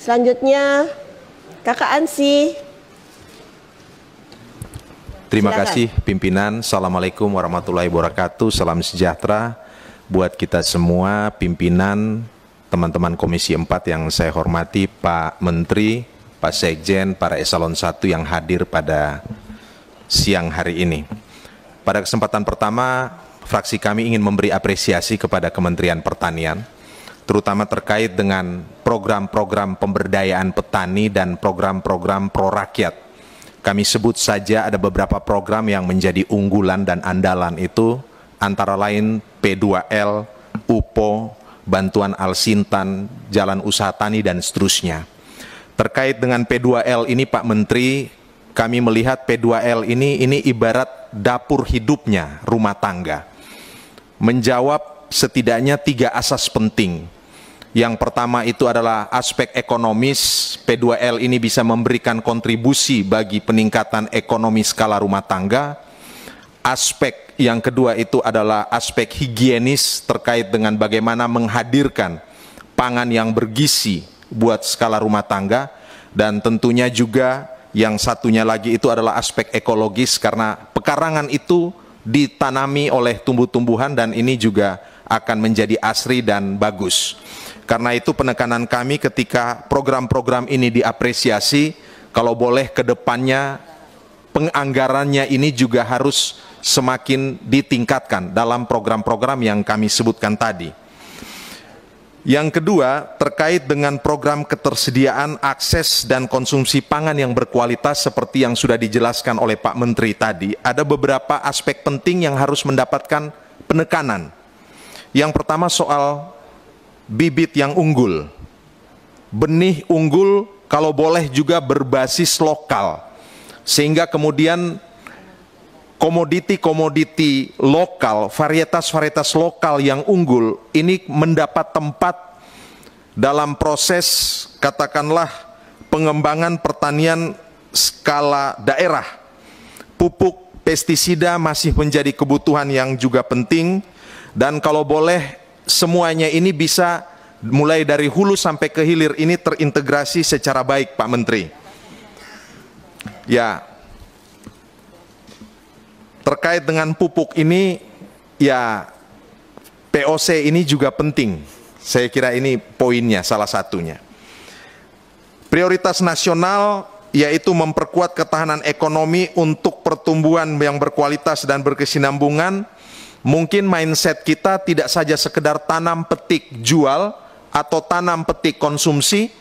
Selanjutnya, Kakak Ansi. Terima Silakan. kasih pimpinan. Assalamualaikum warahmatullahi wabarakatuh. Salam sejahtera buat kita semua, pimpinan, teman-teman Komisi 4 yang saya hormati, Pak Menteri, Pak Sekjen, para eselon 1 yang hadir pada siang hari ini. Pada kesempatan pertama, fraksi kami ingin memberi apresiasi kepada Kementerian Pertanian, terutama terkait dengan program-program pemberdayaan petani dan program-program pro-rakyat. Kami sebut saja ada beberapa program yang menjadi unggulan dan andalan itu, antara lain P2L, UPO, bantuan Alsintan, jalan usaha tani, dan seterusnya. Terkait dengan P2L ini, Pak Menteri, kami melihat P2L ini ibarat dapur hidupnya rumah tangga. Menjawab setidaknya 3 asas penting. Yang pertama itu adalah aspek ekonomis. P2L ini bisa memberikan kontribusi bagi peningkatan ekonomi skala rumah tangga. Aspek yang kedua itu adalah aspek higienis terkait dengan bagaimana menghadirkan pangan yang bergizi buat skala rumah tangga. Dan tentunya juga yang satunya lagi itu adalah aspek ekologis, karena pekarangan itu ditanami oleh tumbuh-tumbuhan dan ini juga akan menjadi asri dan bagus. Karena itu penekanan kami ketika program-program ini diapresiasi, kalau boleh ke depannya penganggarannya ini juga harus semakin ditingkatkan dalam program-program yang kami sebutkan tadi. Yang kedua, terkait dengan program ketersediaan, akses, dan konsumsi pangan yang berkualitas seperti yang sudah dijelaskan oleh Pak Menteri tadi, ada beberapa aspek penting yang harus mendapatkan penekanan. Yang pertama soal bibit yang unggul, benih unggul kalau boleh juga berbasis lokal, sehingga kemudian komoditi-komoditi lokal, varietas-varietas lokal yang unggul ini mendapat tempat dalam proses katakanlah pengembangan pertanian skala daerah. Pupuk pestisida masih menjadi kebutuhan yang juga penting, dan kalau boleh semuanya ini bisa mulai dari hulu sampai ke hilir ini terintegrasi secara baik, Pak Menteri. Ya, terkait dengan pupuk ini, ya POC ini juga penting. Saya kira ini poinnya salah satunya. Prioritas nasional yaitu memperkuat ketahanan ekonomi untuk pertumbuhan yang berkualitas dan berkesinambungan. Mungkin mindset kita tidak saja sekedar tanam petik jual atau tanam petik konsumsi,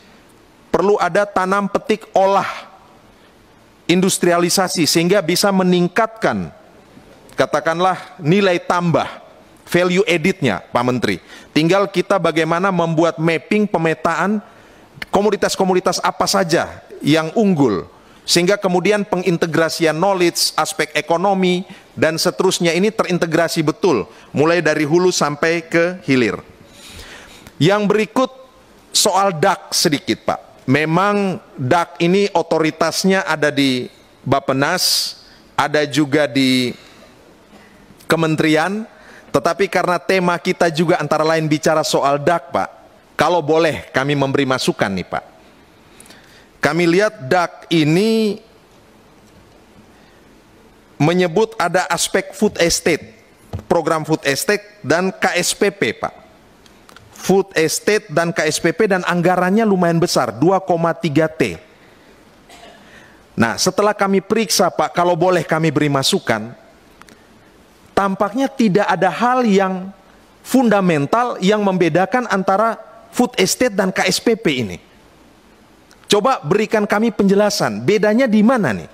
perlu ada tanam petik olah, industrialisasi, sehingga bisa meningkatkan katakanlah nilai tambah, value added-nya, Pak Menteri. Tinggal kita bagaimana membuat mapping, pemetaan komoditas-komoditas apa saja yang unggul, sehingga kemudian pengintegrasian knowledge, aspek ekonomi, dan seterusnya ini terintegrasi betul, mulai dari hulu sampai ke hilir. Yang berikut soal DAK sedikit, Pak. Memang DAK ini otoritasnya ada di Bappenas, ada juga di Kementerian, tetapi karena tema kita juga antara lain bicara soal DAK, Pak, kalau boleh kami memberi masukan nih, Pak. Kami lihat DAK ini menyebut ada aspek food estate, program food estate dan KSPP, Pak. Food estate dan KSPP, dan anggarannya lumayan besar, 2,3 T. Nah, setelah kami periksa, Pak, kalau boleh kami beri masukan, tampaknya tidak ada hal yang fundamental yang membedakan antara food estate dan KSPP ini. Coba berikan kami penjelasan, bedanya di mana nih?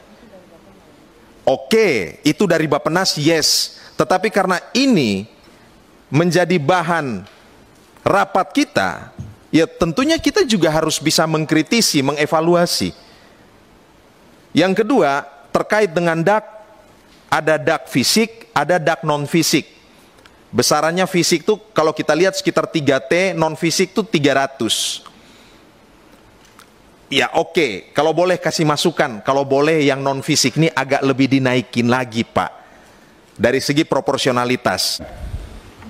Oke, itu dari Bappenas, yes. Tetapi karena ini menjadi bahan rapat kita, ya tentunya kita juga harus bisa mengkritisi, mengevaluasi. Yang kedua, terkait dengan DAK, ada DAK fisik, ada DAK non-fisik. Besarannya fisik tuh kalau kita lihat sekitar 3 T, non-fisik tuh 300. Ya oke, kalau boleh kasih masukan, kalau boleh yang non-fisik ini agak lebih dinaikin lagi, Pak, dari segi proporsionalitas.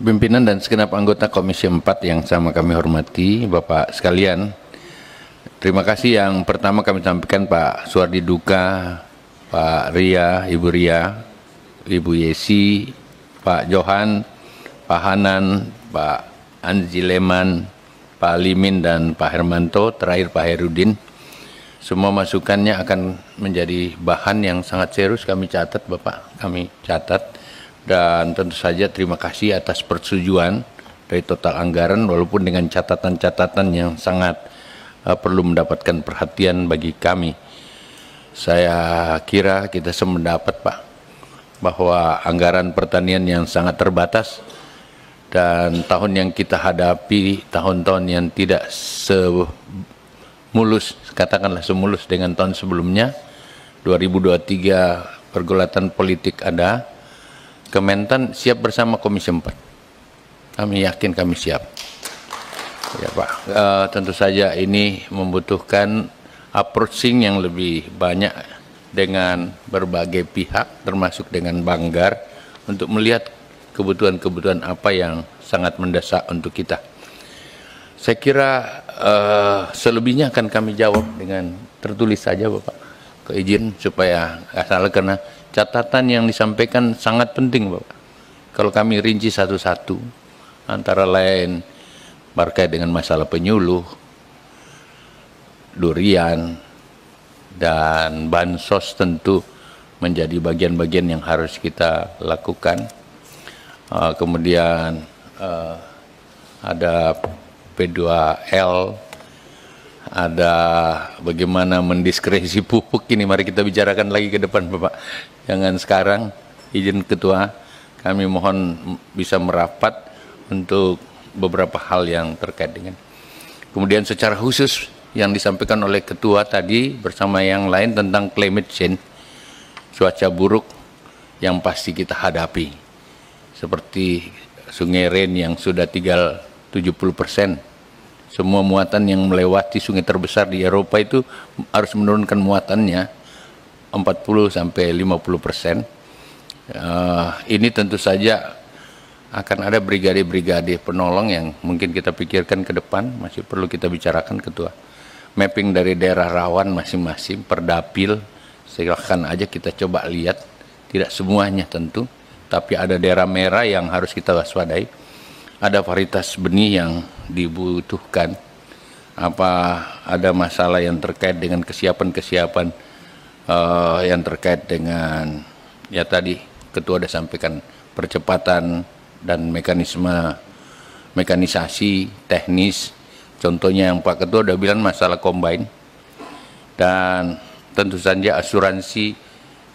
Pimpinan dan segenap anggota Komisi 4 yang sama kami hormati, Bapak sekalian, Terima kasih. Yang pertama kami sampaikan Pak Suardi Duka, Pak Ria, Ibu Ria, Ibu Yesi, Pak Johan, Pak Hanan, Pak Anzi Leman, Pak Limin, dan Pak Hermanto, terakhir Pak Herudin. Semua masukannya akan menjadi bahan yang sangat serius kami catat, Bapak. Kami catat. Dan tentu saja terima kasih atas persetujuan dari total anggaran, walaupun dengan catatan-catatan yang sangat perlu mendapatkan perhatian bagi kami. Saya kira kita sependapat, Pak, bahwa anggaran pertanian yang sangat terbatas dan tahun yang kita hadapi, tahun-tahun yang tidak semulus, katakanlah semulus dengan tahun sebelumnya, 2023 pergulatan politik ada, Kementan siap bersama Komisi 4. Kami yakin kami siap. Ya Pak, tentu saja ini membutuhkan approaching yang lebih banyak dengan berbagai pihak, termasuk dengan Banggar, untuk melihat kebutuhan-kebutuhan apa yang sangat mendesak untuk kita. Saya kira selebihnya akan kami jawab dengan tertulis saja, Bapak. Keizin supaya nggak salah, karena catatan yang disampaikan sangat penting, Bapak. Kalau kami rinci satu-satu, antara lain berkait dengan masalah penyuluh, durian, dan bansos tentu menjadi bagian-bagian yang harus kita lakukan. Kemudian ada P2L, ada bagaimana mendiskresi pupuk. Ini mari kita bicarakan lagi ke depan, Bapak. Jangan sekarang. Izin Ketua, kami mohon bisa merapat untuk beberapa hal yang terkait dengan. Kemudian secara khusus yang disampaikan oleh Ketua tadi bersama yang lain tentang climate change, cuaca buruk yang pasti kita hadapi. Seperti Sungai Ren yang sudah tinggal 70%. Semua muatan yang melewati sungai terbesar di Eropa itu harus menurunkan muatannya 40-50%. Ini tentu saja akan ada brigade-brigade penolong yang mungkin kita pikirkan ke depan, masih perlu kita bicarakan, Ketua. Mapping dari daerah rawan masing-masing per dapil, silahkan aja kita coba lihat, tidak semuanya tentu, tapi ada daerah merah yang harus kita waspadai, ada varietas benih yang dibutuhkan, ada masalah yang terkait dengan kesiapan-kesiapan yang terkait dengan, ya tadi Ketua sudah sampaikan, percepatan dan mekanisasi teknis, contohnya yang Pak Ketua udah bilang masalah combine, dan tentu saja asuransi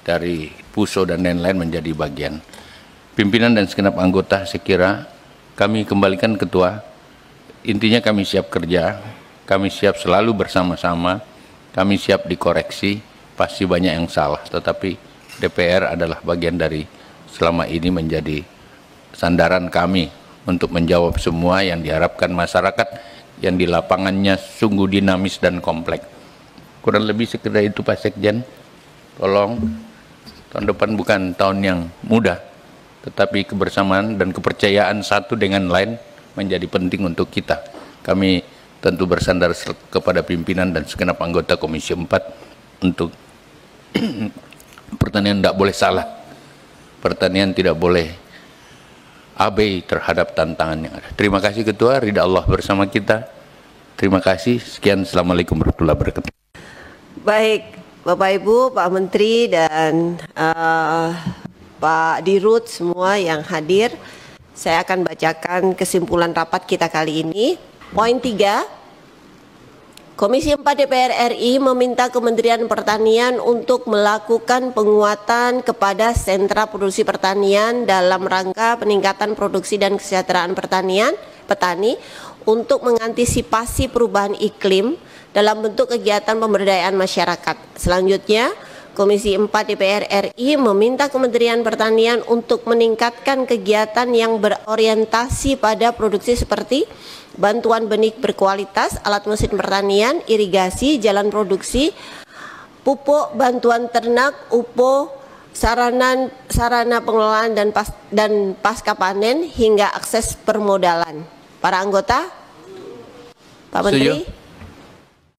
dari PUSO dan lain-lain menjadi bagian. Pimpinan dan segenap anggota, saya kira kami kembalikan Ketua, intinya kami siap kerja, kami siap selalu bersama-sama, kami siap dikoreksi, pasti banyak yang salah, tetapi DPR adalah bagian dari selama ini menjadi sandaran kami untuk menjawab semua yang diharapkan masyarakat yang di lapangannya sungguh dinamis dan kompleks. Kurang lebih sekedar itu, Pak Sekjen. Tolong, tahun depan bukan tahun yang mudah, tetapi kebersamaan dan kepercayaan satu dengan lain menjadi penting untuk kita. Kami tentu bersandar kepada pimpinan dan segenap anggota Komisi 4 untuk pertanian tidak boleh salah. Pertanian tidak boleh abai terhadap tantangan yang ada. Terima kasih Ketua, ridha Allah bersama kita. Terima kasih, sekian, Assalamualaikum warahmatullahi wabarakatuh. Baik, Bapak Ibu, Pak Menteri, dan Pak Dirut semua yang hadir, saya akan bacakan kesimpulan rapat kita kali ini. Poin 3, Komisi 4 DPR RI meminta Kementerian Pertanian untuk melakukan penguatan kepada sentra produksi pertanian dalam rangka peningkatan produksi dan kesejahteraan petani untuk mengantisipasi perubahan iklim dalam bentuk kegiatan pemberdayaan masyarakat. Selanjutnya, Komisi 4 DPR RI meminta Kementerian Pertanian untuk meningkatkan kegiatan yang berorientasi pada produksi seperti bantuan benih berkualitas, alat mesin pertanian, irigasi, jalan produksi, pupuk, bantuan ternak, UPO, sarana pengelolaan dan pasca panen hingga akses permodalan. Para anggota, Pak Menteri.